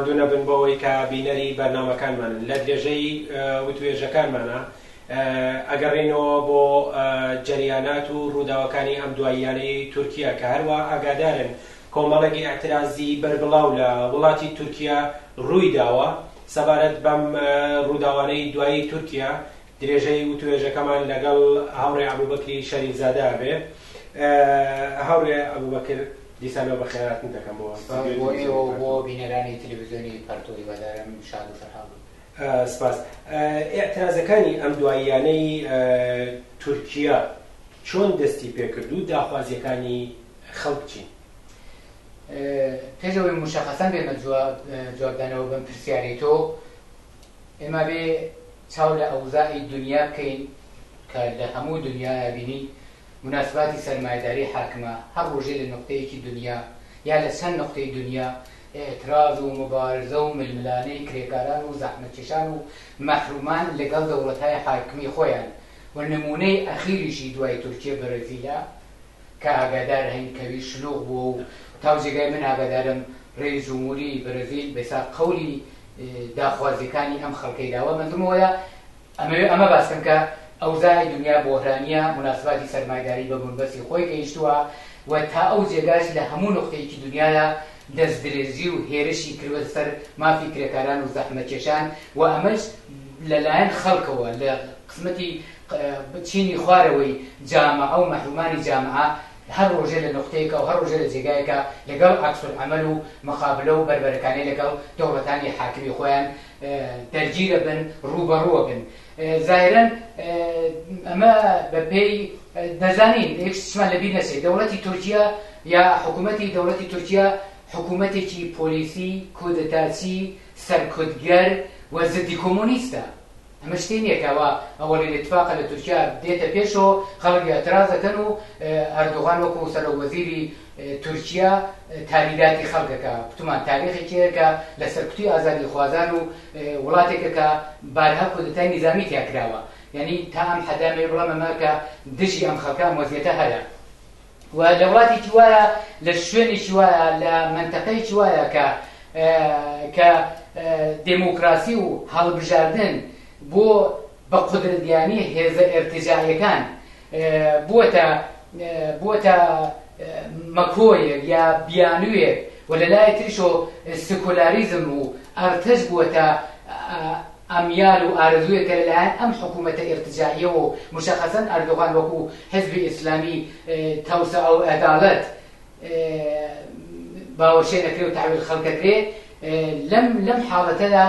ماندوو نەبن بەوەی کە بینەری بەرنامەکانمان لە درێژەی وتوێژەکانمانە ئەگەڕێنەوە بۆ جەریانات و ڕووداوەکانی ئەم دواییانەی تورکیا کە هەروە ئاگادارن کۆمەڵێکی ئەعترازی بەربڵاو لە وڵاتی تورکیا ڕووی داوە سەبارەت بەم ڕووداوانەی دوایی تورکیا درێژەی وتوێژەکەمان لەگەڵ هاوڕێ عەبوبەکری شەریفزادە بێ. هاوڕێ عەبوبەکر دیسانەوە بە خێراتن دەکەمەوە بۆ بینەرانی تەلەڤیزیۆنی پەرتۆی بەدارم شاد و فەرحاڵ. سپاس. ئێعترازەکانی ئەم دواییانەی تورکیا چۆن دەستی پێکرد و داخوازیەکانی خەڵک چین؟ پێشەوەی مشەخەسەن بێمە جوابدانەوە بەم پرسیارەی تۆ ئێمە بێ چاو لە ئەوزاعی دنیا بکەین کە لە هەموو دنیا بینی مناسباتی سەرمایەداری حاکمە هەر ڕۆژێ لە نقطەیەکی دنیا یا لە چەند نقطەی دنیا اعتراض و مبارزە و ململانەی کرێکاران و زەحمەتکێشان و مەحرومان لەگەڵ دەوڵەتهای حاکمی خۆیان و نمونەی ئەخیریشی دوای تورکیە بەرەزیلە کە ئاگادار هەین کەوی شلوغ بووە و تاوجێگای من ئاگادارم ڕێی جومهوری بەرەزیل بەسا قەولی داخوازیەکانی ئەم خەڵکەی داوە مەندومەوەیە ئەمە باسکەم کە ئەوزای دنیا بۆهرانیە مناسباتی سەرمایەداری بە بنبەستی خۆی گەیشتووە و تا ئەو جێگاش لە هەموو نقطەیەکی دنیادا دەستدرێژی و هێرشی کردوە سەر مافی کرێکاران و زەحمەتکێشان و ئەمەش لەلایەن خەڵکەوە لە قسمەتی چینی خوارەوەی جامعە و مەحرومانی جامعە هەر ڕۆژێ لە نقطەیەکە و هەر ڕۆژێ لە جێگایەکە لەگەڵ عەکسولعەمەل و مەقابلە و بەربەرەکانی لەگەڵ دەوڵەتانی حاکمی خۆیان دەرگیرە بن ڕوبەڕووە بن. ظاهرەن ئەمە بەپێی دەزانین یەکشتمان لەبیر نەچێت دەوڵەتی تورکیا یا حکوومەتی دەوڵەتی تورکیا حکوومەتێکی پۆلیسی کودەتاچی سەرکوتگەر و زدی کۆمۆنیستە. ئەمە شتێ نییەکەوە ئەوەڵی اتفاقە لە تورکیا دێتە پێشەوە خەڵک ئێعتراز دەکەن و ئەردۆغان وەکو سەرۆکوەزیری تورکیا تاریداتی خەڵکەکە پتومان تاریخێکیە کە لە سەرکوتی ئازادی خوازان و وڵاتێکە کە بارها کودەتای نیزامی تیا کراوە یعنی تا ئەم حەدامێ بڵام ئەمە کە دژی ئەم خەڵکە وەزیەتە هەیە و لە وڵاتێکی وایە لە شوێنێکی وایە لە منتەقەیەکی وایە کە دێموکراسی و هەڵبژاردن بۆ بە قودرەتیانی هێزە ئێرتجاعیەکان بووەتە مەکۆیەک یا بیانوویەک و لە لای تریشۆ سکولاریزم و ئەرتش بووەتە ئەمیال و ئارەزوویەکە لەلایەن ئەم حکوومەتە ئێرتجاعیە و مشەخەسەن ئەردۆغان وەکو حزبی ئیسلامی تەوسە ئەو ئەداڵەت باوەشێ نەکرێ و تاویل خەڵکەکرێ لەم حاڵەتەدا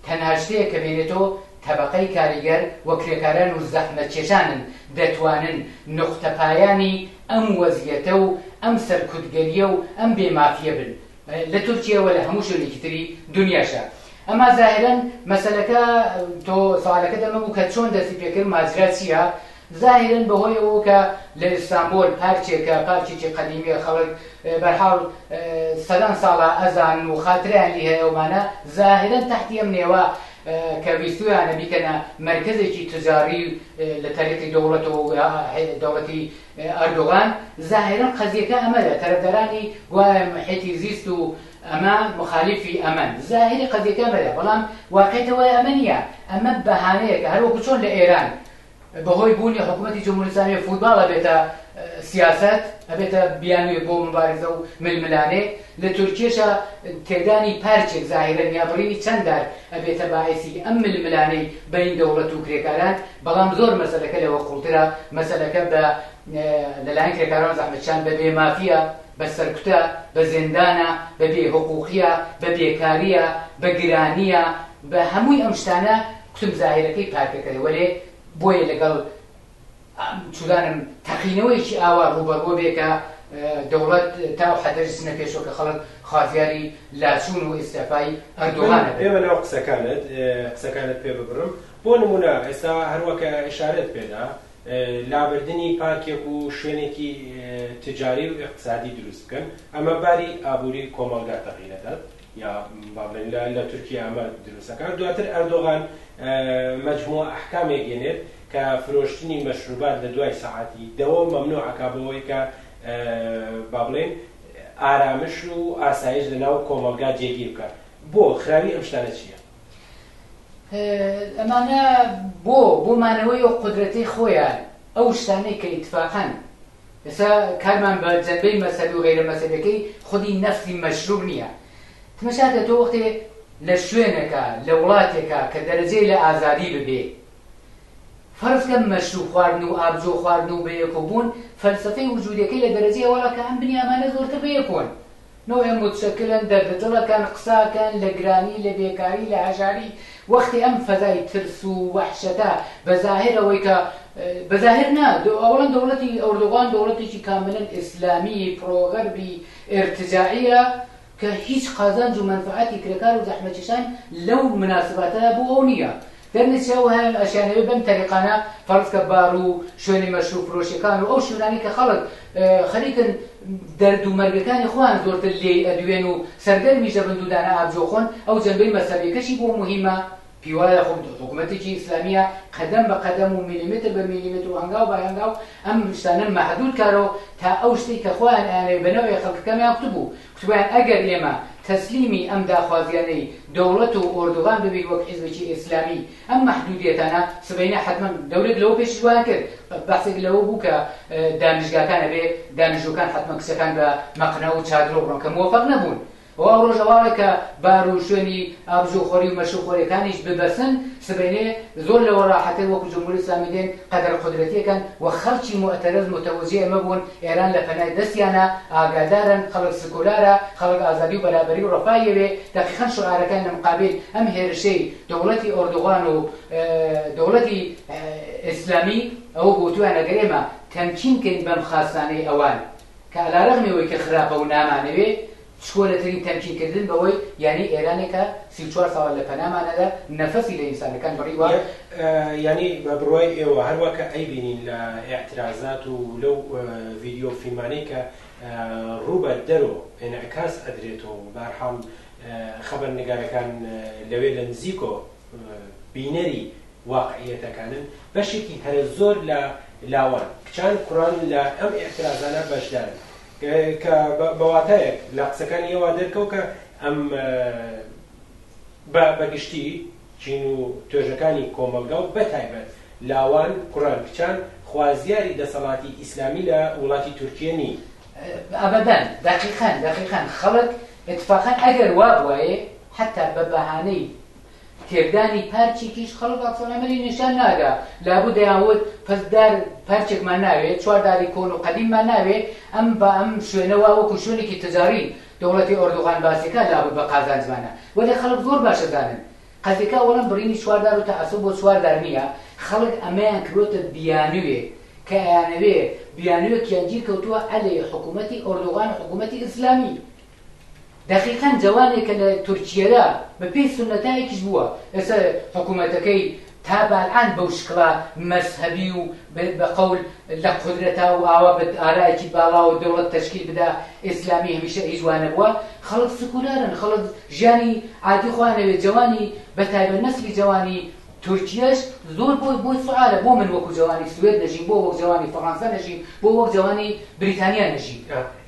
تەنها شتەیە کە بێنێتەوە طبقەی کاریگەر و کرێکاران و زەحمەتکێشانن دەتوانن نقطەپایانی ئەم وەزیەتە و ئەم سەرکوتگەریە و ئەم بێمافیە بن لە تورکیەوە لە هەموو شوێنێکی تری دنیاشە. ئەما ظاهرەن مەسەلەکە تۆ سوالەکە دەمە بوو کە چۆن دەستی پێکرد ماجرا چییە؟ ظاهرەن بەهۆیەوە کە لە ئیستانبول پارکێکە پارکێکی قەدیمیە خەڵک بەرحاڵ سەدان ساڵە ئەزان و خاتریان لی هەیە ومانە ظاهرەن تەحتی ئەم نێوە کە ویستویانە بیکەنە مەرکەزێکی تجاری لە تاریخی دەوڵەتەوە دەوڵەتی ئەردۆغان ظاهرەن قەزیەکە ئەمەدە تەرەفدارانی گوایە محیطی زیست و ئەمە مخالیفی ئەمەن ظاهری قەزیەکە ئەمەدە بەڵام واقعیتەوە ئەمە نییە ئەمە بەهانەیەکە هەروەکو چۆن لە ئێران بەهۆی بوونی حکوومەتی جمهوری ئیسلامی فوتباڵ ئەبێتە سیاست ئەبێتە بیانوێ بۆ مبارزە و ململانێ لە تورکیەشە تێدانی پارچێک ظاهرەن یا بڕینی چەنددار ئەبێتە باعثی ئەم ململانەی بین دەوڵەت و کرێکاران بەڵام زۆر مەسەلەکە لەوە قوڵترە مەسەلەکە بە لەلایەن کرێکاران زەحمەتکێشان بە بێمافیە بە سەرکوتە بە زیندانە بە بێحقوقیە بە بێکاریە بە گرانیە بە هەمووی ئەم شتانە کوتم ظاهرەکەی پارکەکە وەرێ بۆیە لەگەڵ چودانم تەقینەوەیکی ئاوا ڕوبەڕوە بێکە دەوڵەت تا حەدەرس نەپێشەوە کە خەڵک خوازیاری لاچوون و ئیستێفای ئەردۆغانە ئێمە لەو قسەکانت پێ ببڕم بۆ نمونە ئێستا هەروەکە ئشارەت پێدا لابردنی پارکێک و شوێنێکی تجاری و اقتصادی دروست بکەن ئەمە باری ئابووری کۆمەڵگا تەغیرەدات یا لە تورکیا ئەمە دروستەکان دواتر ئەردۆغان مەجموعە ئەحکامێک گێنێت کە فرۆشتنی مەشروبات لە دوای سەعاتی دەوە مەمنوعەکە بەوەی کە با بڵێن ئارامش و ئاسایش لەناو کۆمەڵگا جێگیر بکات بۆ خراوی ئەم شتانە چییە؟ ئەمانە بۆمانەوەی ئەو قودرەتی خۆیان ئەو شتانەی کە ئیتفاقاً ئێستا کارمان بە جەنبەی مەسەبی و غەیرە مەسەبیەکەی خودی نەفسی مەشروع نییە. تمەشاتە تۆ وەختێ لە شوێنێکە لە وڵاتێکە کە دەرەجەی لە ئازادی ببێ فەرزکە مەشروع خواردن و ئابجۆ خواردن و بەیەکۆبوون فەلسەفەی وجودەکەی لە دەرەجەی ئەوەڵە کە ئەم بنیامانە زۆرتر بەیەکۆن نوعی متشکلن دەردەدڵەکان قساکان لە گرانی لە بێکاری لە هەژاری وەختی ئەم فەزای ترس و وەحشەتە بەظاهرەوەی کە بەظاهر نا ئەوڵەن دەوڵەتی ئەردوغان دەوڵەتێکی کاملەن ئیسلامی پرۆغەربی ئێرتجاعیە کە هیچ قازانج و منفعەتی کرێکار و زەحمەتکێشان لەو مناسباتە بۆ ئەو نییە. دەرنچەوە هەیە ئەشیانەوێ بەم تەریقانە فەرزکە بار و شوێنی مەشروع فرۆشیەکان و ئەو شوێنانی کە خەڵک خەریکن دەرد و مەرگەکانی خۆیان زۆرتر لێ ئەدوێن و سەردەرمیشە بندودانە ئابجۆ خۆن ئەو جەنبەی مەسەبیەکەشی بۆ موهیمە پیوایە خۆ حکوومەتێکی ئیسلامیە قەدەم بە قەدەم و میلیمتر بە میلیمتر و هەنگاو بە هەنگاو ئەم شتانە مەحدود کارەوە تا ئەو شتەی کە خۆیان ئەیانەوێ بەنەوەی خەڵکەکەمیان کتبوو کتوبیان ئەگەر ئێمە تەسلیمی ئەم داخوازیانەی دەوڵەت و ئۆردوغان ببین وەک حیزبێکی ئیسلامی ئەم مەحدودیەتانە سبەینە حتمما دەورێت لەوە پێشی وایان کرد بەحسێک لەوە بوو کە دانیشگاکانە بێ دانیشتووەکان حتمما کچەکان بە مەقنە و چادرۆ بڕۆن کە موفق نەبوون و ئەو ڕۆژەواڵە کە بار و شوێنی ئابژۆخۆری و مەشروبخۆریەکانیش ببەسن سبەینێ زۆر لەوە ڕاحەتر وەکو جمهوری ئیسلامی دێن قەدەر قودرەتیەکەن و خەڵکی مۆعتەرەز متەوەجێ ئەمە بوون ئێران لە پەنای دەستیانە ئاگادارن خەڵک سکولارە خەڵک ئازادی و بەرابەری و ڕەفاهیەوێ دەقیقاً شعارەکان لە مقابل ئەم هێرشەی دەوڵەتی ئۆردوغان و دەوڵەتی ئیسلامی ئەوە بۆتوان ئەگەر ئێمە تەمکین بەم خاستانەی ئەوان کە عەلارەغمەوەی کە خراپە و نامانەوێ چۆلەترین تەمکینکردن بەوەی یعنی ئێرانێکە 34 ساڵ لە پەنامانەدا نەفەسی لە ئینسانەکان بڕیوە ینی بە بڕوای ئێوە هەروەکە ئەیبینین لە ئێعترازات و لەو ڤیدیۆ فیلمانەی کە ڕوو بە دەرۆ ئێنعکاس ئەدرێتەوە بەهەرحاڵ خەبەرنگارەکان لەوێ لە نزیکۆ بینەری واقعیەتەکانن بەشێکی هەرە زۆر لە لاوان کچان کوڕان لە ئەم ئێعترازانە بەشدارن کە بەواتایەک لە قسەکانی ئێوە دەرکەوت کە ئەم بەگشتی چین و توێژەکانی کۆمەلگا و بەتایبەت لاوان کوڕان کچان خوازیاری دەسەڵاتی ئیسلامی لە وڵاتی تورکیە نی ئەبەدەن دقیقاً خەڵک اتفاقاً ئەگەر وا بوایە حتا بە بەهانەی تێردانی پارچێکیش خەڵک ئەکسەڵەمەری نیشان نادا لابوو دەیانوت پەسدار پارچێکمان ناوێت چوارداری کۆن و قەدیممان ناوێت ئەم بە ئەم شوێنەوە وەکو شوێنێکی تجاری دەوڵەتی ئۆردوغان باسیەکە لابوو بە قازانجمانە وەلی خەڵک زۆر باشە دانن قەزێکا وەڵام بڕینی چواردار و تەعەسسوب بۆ چواردار نییە خەڵک ئەمەیان کردوتە بیانوێ کە ئەیانەوێ بیانوێکیان گیر کەوتووە عەلەی حکوومەتی ئۆردوغان و حکوومەتی ئیسلامی دقیقاً جوانێکە لە تورکیەدا بە پێی سونەتایەکیش بووە ئێستا حکوومەتەکەی تا بەڵعان بەو شکڵا مەذهەبی و بە قەول لە قودرەتا و ئاوا بە ئارایەکی باڵا و دەوڵەت تەشکیل بدا ئیسلامی هەمیشە هیچ وانە بووە خەڵک سکولارن خەڵک ژیانی عادی خۆیانەوێت جوانی بەتایبەت نەسلی جوانی تورکیەش زۆر بۆی سوالە بۆ من وەکو جوانی سوێد نەژیم بۆ وەک جوانی فەڕەنسا نەژیم بۆ وەک جوانی بریتانیا نەژیم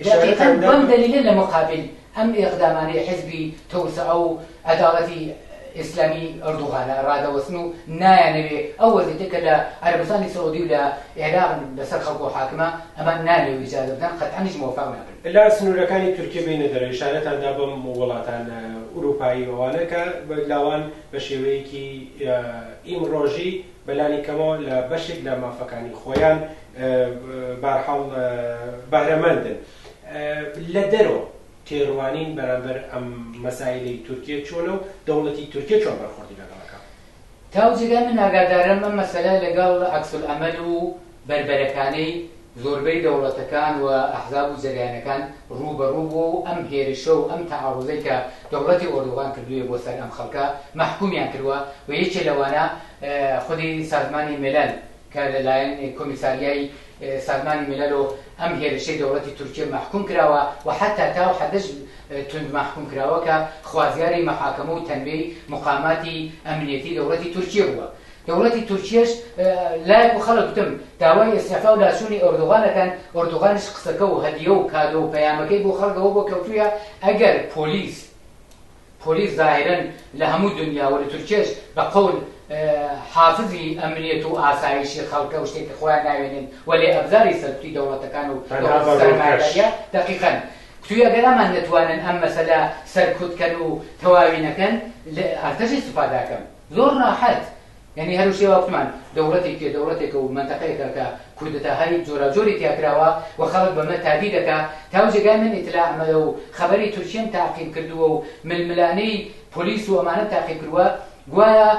دقیقاً بەم دەلیلە لە مقابل ئەم ئێقدامانەی حیزبی تەوسع و عەداڵەتی ئیسلامی ئەردوغانە ڕادەوەستن و نایانەوێ ئەو وەزعیەتە لە عەرەبستانی سەعودی و لە عێراق لەسەر خەڵک و حاکمە ئەمان نانەوێ ئیجازە بدەن قەتعاً موفق نابن. لە سنوورەکانی تورکیە بینە دەرە ئیشارەتاندا بەم وڵاتان ئوروپایی ئەوانە کە لاوان بە شێوەیەکی ئیمڕۆژی بەلانی کەمەوە لە بەشێک لە مافەکانی خۆیان بەهەرحاڵ بەهرەمەندن لە دەرەوە تێڕوانین بەرامبەر ئەم مەسایلەی تورکیە چۆنە و دەوڵەتی تورکیە چۆن بەرخۆردی لەگەڵەکە تاو جێگا من ئاگادارم ئەم مەسەلە لەگەڵ عەکسولعەمەل و بەربەرەکانەی زۆربەی دەوڵەتەکان و ئەحزاب و جەریانەکان ڕوبەڕوو بوو و ئەم هێرشە و ئەم تەعاڕوزەی کە دەوڵەتی ئۆردوغان کردووە بۆ سەر ئەم خەڵکە مەحکومیان کردووە و یەکێ لەوانە خودی سازمانی ملل کە لەلایەن کۆمیساریای سازمانی ملل و ئەم هێرشەی دەوڵەتی تورکیە مەحکوم کراوە و حتا تا حدەش تند مەحکوم کراوە کە خوازیاری مەحاکەمە و تەنبیهی مقاماتی ئەمنیەتی دەوڵەتی تورکیە بووە. دەوڵەتی تورکیەش لایەک و خەڵک گوتم داوای ئێستیعفا و لاشوونی ئۆردوغانەکەن ئۆردوغانش قسەکە و هەدیە و کادۆ و پەیامەکەی بۆ خەڵکەوە بۆ کەوتوویە ئەگەر پۆلیس ظاهرن لە هەموو دنیا و لە تورکیش بە قەول حافظی ئەمنیەت و ئاسایشی خەڵکە و شتێکی خۆیان ناوێنن وەلێ ئەبزاری سەرکوتی دەوڵەتەکان و سەرمایه‌داریە دەقیقەن کتوی ئەگەر ئەمان نەتوانن ئەم مەسەلە سەرکوتکەن و تەواوی نەکەن ئەرتەشی سوپاداکەم زۆر ڕاحەت یعنی هەرو شێوە وتمان دەوڵەتێکە و منتەقەیەکە کە کودتاهایی جۆراجۆری تیاکراوە و خەڵک بەمە تابی دەکا تاو جێگای من ئیتلاع ئەمەدە و خەبەری تورکیەم تاقیب کردووە و ململانەی پۆلیس و ئەمانە تاقیب کردووە گوایە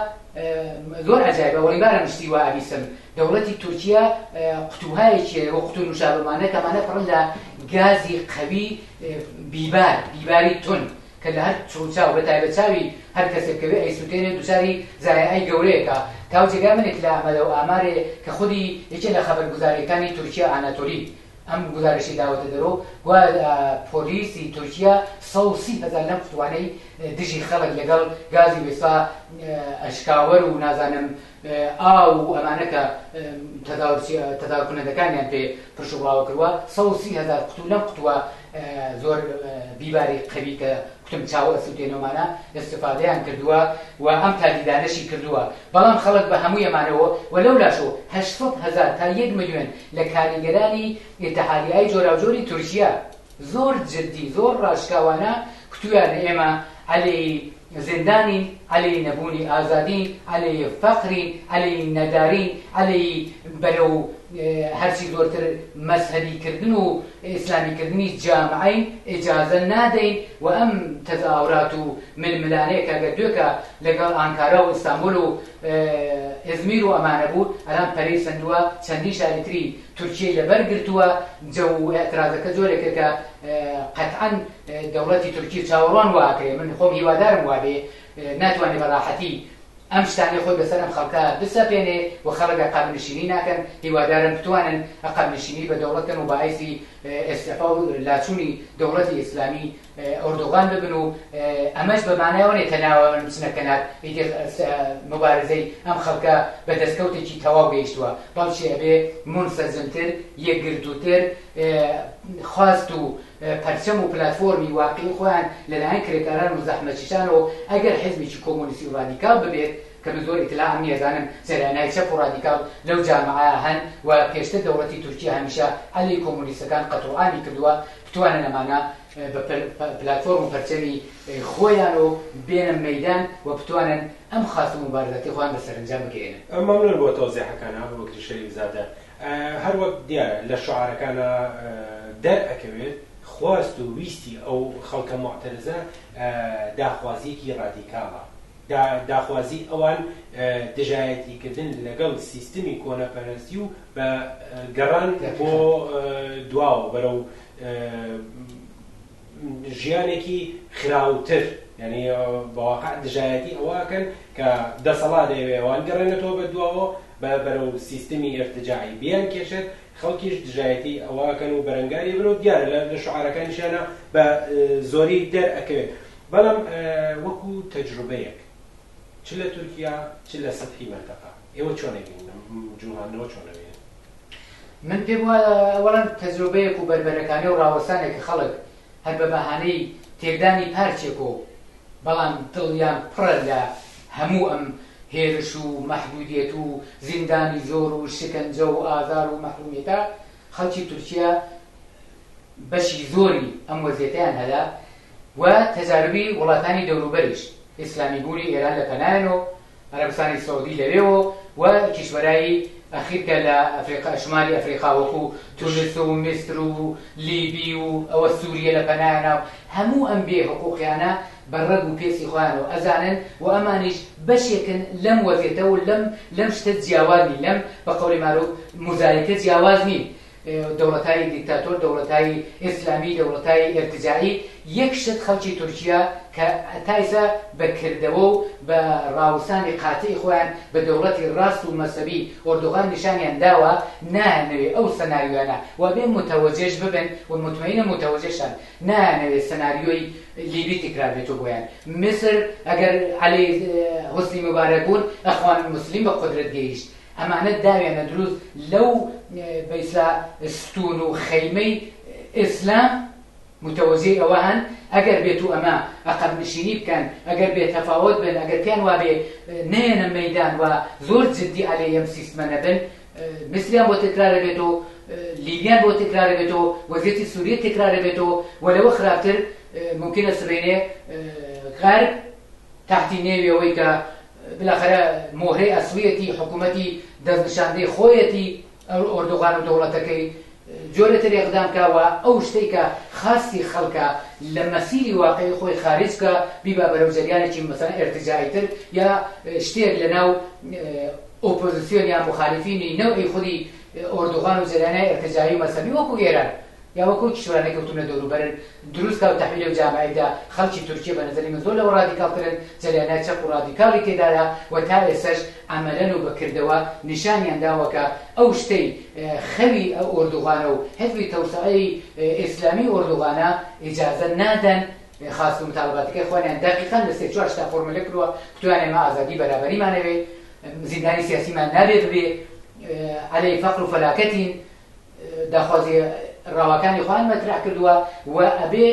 زۆر عەجایبە وەڵیبارە مشتی وا ئەبیسم دەوڵەتی تورکیا قوتوهایەکی وە قوتو نوشابەمانە کەمانە پڕن لە گازی قەوی بیباری تون کە لە هەر چوچاو بە تایبەتچاوی هەر کەسێک کەوێ ئەیسوتێنێ دووچاری زایعی گەورەیەکە تاو جێگا منێک لە ئەمەدە و ئامارێ کە خودی یەکێ لە خەبەرگوزاریەکانی تورکیا ئاناتۆلی ئەم گزارشی داوەتە دەرۆ گویا پۆلیسی تورکیا 130,000 لەم قوتوانەی دژی خەڵک لەگەڵ گازی وێسا ئەشکاوەر و نازانم ئاو ئەمانە کە تەداوکردنەکانیان پێ پرشوبڵاوە کردووە 130,000 قوتو لەم قوتووە زۆر بیباری قەوی کە کوتم چاوە ئەسووتێنەوەمانە ئستفادەیان کردووە و ئەم تالیدانەشی کردووە بەڵام خەڵک بە هەموو ئەمانەوە و لەولاشۆ 800,000 تا 1 ملیۆن لە کاریگەرانی ئێتحادیای جۆراوجۆری تورکیا زۆر جدی زۆر ڕاشکاوانە کتویان ئێمە عەلەی زندانین عەلەی نەبوونی ئازادین عەلەی فەقرین عەلەی نەدارین عەلەی بەرەو هەرچی زۆرتر مەزهەبیکردن و ئیسلامیکردنی جامعین ئیجازە نادەین و ئەم تەزاوڕات و ململانەیە کە ئەگەر دوێکە لەگەڵ ئانکارا و ئیستانبول و ئێزمیر و ئەمانە بوو ئەلان پەرەی سندووە چەندی شاری تری تورکیای لەبەر گرتووە جە و ئێترازەکە جۆرێکە کە قەتعەن دەوڵەتی تورکی چاوەڕوان واکرێ من خۆم هیوادارم وابێ ناتوانێ بەڕاحەتی ئەم شتانی خۆی بەسەر ئەم خەڵکە بسەپێنێ و خەڵک عقابنشینی ناکەن هیوادارم بتوانن عقابنشینی بە دەوڵەتکەن و بەعیسی ئێستعفا و لاچوونی دەوڵەتی ئیسلامی ئۆردۆغان ببن و ئەمەش بەمانایەوە نێ تەناوە من بچنەکەنات مبارزەی ئەم خەڵکە بە دەستکەوتێکی تەواو گەیشتووە بەڵچی ئەبێ منسەجمتر یەکگرتووتر خواست و پەرچەم و پلاتفۆرمی واقعی خۆیان لەلایەن کرێکاران و زەحمەتکێشان و ئەگەر حیزبێکی کۆمۆنیستی و ڕادیکال ببێت کە من زۆر ئیتلاعم نییە زانم جەریانای چەپ و ڕادیکال لەو جامعەیە هەن و پێشتر دەوڵەتی تورکیا هەمیشە عەلەی کۆمۆنیستەکان قەتوعانی کردووە بتوانن ئەمانە بە پلاتفۆرم و پەرچەمی خۆیان و بێنن مەیدان و بتوانن ئەم خاست و مبارزەتی خۆیان بەسەرنجام بگەێنن. مەمنون بۆ تەوزیحەکانە وەکتری شەریف زادە هەر وەک دیارە لە شوعارەکانە دەرئەکەوێت خواست و ویستی ئەو خەڵکە معتەرزە داخوازیەکی ڕادیکاڵە داخوازی ئەوان دژایەتیکردن لەگەڵ سیستمی کۆنەپەرستی و بە گەڕان بۆ دواوە بەرەو ژیانێکی خراوتر یعنی بەواقع دژایەتی ئەوەکەن کە دەسەڵات دەیەوێ ئەوان گەڕێنێتەوە بە دواوە بەرەو سیستمی ئێرتجاعی بیان کێشێت خەڵکیش دژایەتی ئەوەکەن و بەرەنگاری برۆ دیارە لە شوعارەکانیشیانە بە زۆری دەرئەکەوێت بەڵام وەکو تەجروبەیەک چ لە تورکیا چ لە سەتحی مەنتەقە ئێوە چۆنەبین جوهانەوە چۆنەبین من پێم وایە ئەوەڵەن تەجروبەیەک و بەربەرەکانی و ڕاوەستانێکی خەڵک هەر بە بەهانەی تێکدانی پارچێک و بەڵام دڵیان پڕە لە هەموو ئەم هێرش و مەحدودیەت و زیندانی زۆر و شکنجە و ئازار و مەحرومیەتە خەڵکی تورکیا بەشی زۆری ئەم وەزیەتیان هەدا و تەجاربی وڵاتانی دەوروبەریش ئیسلامی بوونی ئێران لە پەنایەنەوە عەرەبستانی سەعودی لەوێەوە و کیشوەرایی ئەخیرکە لە شمالی ئەفریقا وەکو تونس و میسر و لیبی و ئەوە سووریە لە پەنایەنە و هەموو ئەم بێ حقوقیانە بەڕەگ و پێسی خۆیانەوە ئەزانن و ئەمانیش بەشێکن لەم وەزیەتە و لەم شتە جیاوازنی لەم بە قەولی معروف مۆزاییکە جیاواز نین دەوڵەتایی دیکتاتۆر دەوڵەتایی ئیسلامی دەوڵەتایی ئێرتجاعی یەک شت خەڵکی تورکیا کە تایسە بەکردەوە و بە ڕاوسانی قاتعی خۆیان بە دەوڵەتی ڕاست و مەسەبی ئۆردۆغان نیشانیان داوە نانەوێ ئەو سەناریۆیانە و بێ متەوەجێش ببن و مطمئنە متەوەجێشان نانەوێ سەناریۆی لیبی تکرار بێتەوە بۆیان میسر ئەگەر عەلەی حوسنی مبارەک بوون ئەخوان موسلیم بە قودرەت گەیشت ئەمانە داوێنە دروست لەو بەیسا ستون و خەیمەی ئیسلام متوازی ئەوان ئەگەر بێت و ئەمە عقب نشینی بکەن ئەگەر بێت تەفاوت بن ئەگەر پێیان وابێ نێنە مەیدان و زۆر جددی عەلەی ئەم سیستمە نەبن مصریان بۆ تکرارە بێتەوە لیبیان بۆ تکرارە بێتەوە وەزیەتی سووریە تکرارە بێتەوە و لەوە خراپتر ممکنە سبەینێ غەرب تحتی نێویەوەی کە بالاخره مهرەی ئەسوویەتی حکوومەتی دەستنیشاندەی خۆیەتی ئۆردوغان و دەوڵەتەکەی جۆرەتر ئێقدام کاوە ئەو شتێک کە خاستی خەڵکە لە مەسیری واقعی خۆی خارج کە بیبا بەرەو جەریانێکی مەسەڵەن ئێرتجاعیتر یا شتێک لەناو ئۆپۆزیسیۆن یا مخالفینی نەوعی خودی ئۆردوغان و جەریانەی ئێرتجاعی و مەسەبی وەکو ئێران یا وەکو کشوەرانەی کەوتونە دەوروبەرن دروست کا و تەحویلە و جامعیدا خەڵکی تورکیە بە نەزەری من زۆر لەوە ڕادیکالترن جەریانای چەق و ڕادیکاڵی تێدایە و تا ئێسەش ئەمەلەن و بەکردەوە نیشانیان داوە کە ئەو شتەی خەوی ئەو ئۆردوغانە و حزبی تەوسعەی ئیسلامی ئۆردوغانە ئیجازە نادەن خاست و متالباتەکەی خۆیان دقیقاً لە سێ چوار شتا فۆرمولە کردووە کتوانێ ما ئازادی بەرابەریمانەوێ زیندانی سیاسیمان نابێت بێ عەلەی فەقر و فەلاکەتین داخوازی ڕاوەکانی خۆیان مەترح کردووە و ئەبێ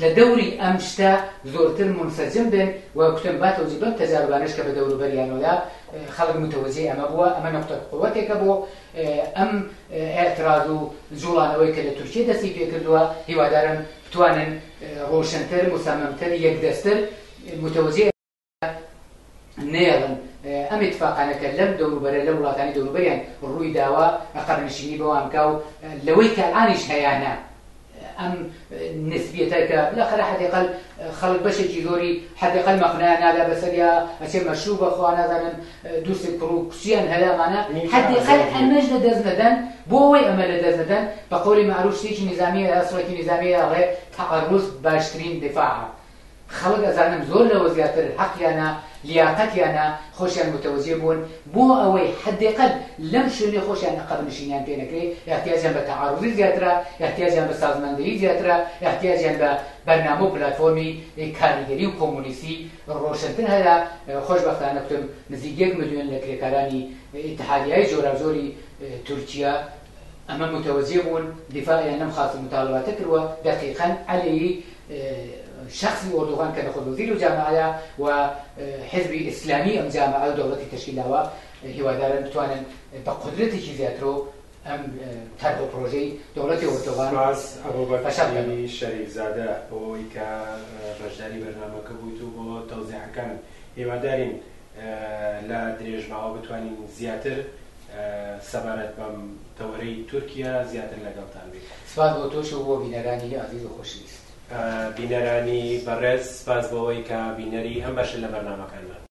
لە دەوری ئەم شتە زۆرتر منسەجم بن و کوتم باتەوە بەم تەجاربانەش کە بە دەوروبەریانەوەدا خەڵک متەوەجێ ئەمە بووە ئەمە نقطە قووەتێکە بۆ ئەم ئێعتراض و جوڵانەوەی کە لە تورکیە دەستی پێ کردووە هیوادارم بتوانن ڕۆشنتر موسەمەمتر یەکدەستتر متەوەجێ نێڵن ئەم اتفاقانەکە لەم دەوروبەرە لە وڵاتانی دەوروبەریان ڕووی داوە عەقەبنشینی بەوام کا و لەوەی کە ئانیش هەیانە ئەم نسبیەتە کە بالاخره حداقل خەڵک بەشێکی زۆری حداقل مەقنەیان نادا بەسەریا ئەچێ مەشروب بەخوا نازانن دووسێک پڕ و کوچیان هەیەمانە حداقل ئەمەش لە دەست نەدەن بۆ ئەوەی ئەمە لە دەست نەدەن بە قەولی معروف شتێکی نیزامیە یا سوڵەتی نیزامیە ڕێ تەعەڕوز باشترین دفاعە خەڵک ئەزانم زۆر لەوە زیاتر حەقیانە لیاقەتیانە خۆشیان متەوەجێ بوون بۆ ئەوەی حداقل لەم شوێنێ خۆشیان عەقەبنشینیان پێ نەکرێ احتیاجیان بە تەعەڕوزی زیاترە احتیاجیان بە سازماندهی زیاترە احتیاجیان بە بەرنامە و پلاتفۆرمی کاریگەری و کۆمونیستی ڕۆشنتر هەیە خۆشبەختانە کوتم نزیک 1 ملیۆن لە کرێکارانی ئیتحادیای جۆراوجۆری تورکیا ئەمە متەوەجێ بوون دیفاعیان لەم خاست متالباتە کردووە دقیقاً عەلەی شخصی ئۆردوغان کە نەخۆ وەزیر و جامعەیە و حزبی ئیسلامی ئەم جامعە و دەوڵەتی تەشکیل داوە هیوادارن بتوانن بە قودرەتێکی زیاترەوە ئەم تەرک و پرۆژەی دەوڵەتی ئۆردوغان ئەبوبەکری شەریفزادە بۆی کە بەشداری بەرنامەکە بوویت و بۆ تەوزیعەکان هیوادارین لە درێژماوە بتوانین زیاتر سەبارەت بەم تەوەرەی تورکیا زیاتر لەگەڵتان بێت. سپاس بۆ تۆش و بۆ بینەرانی عەزیز و خۆشەویست. بینەرانی بەڕێز سپاس بۆەوەی کە بینەری ئەم بەشە لە بەرنامەکانمان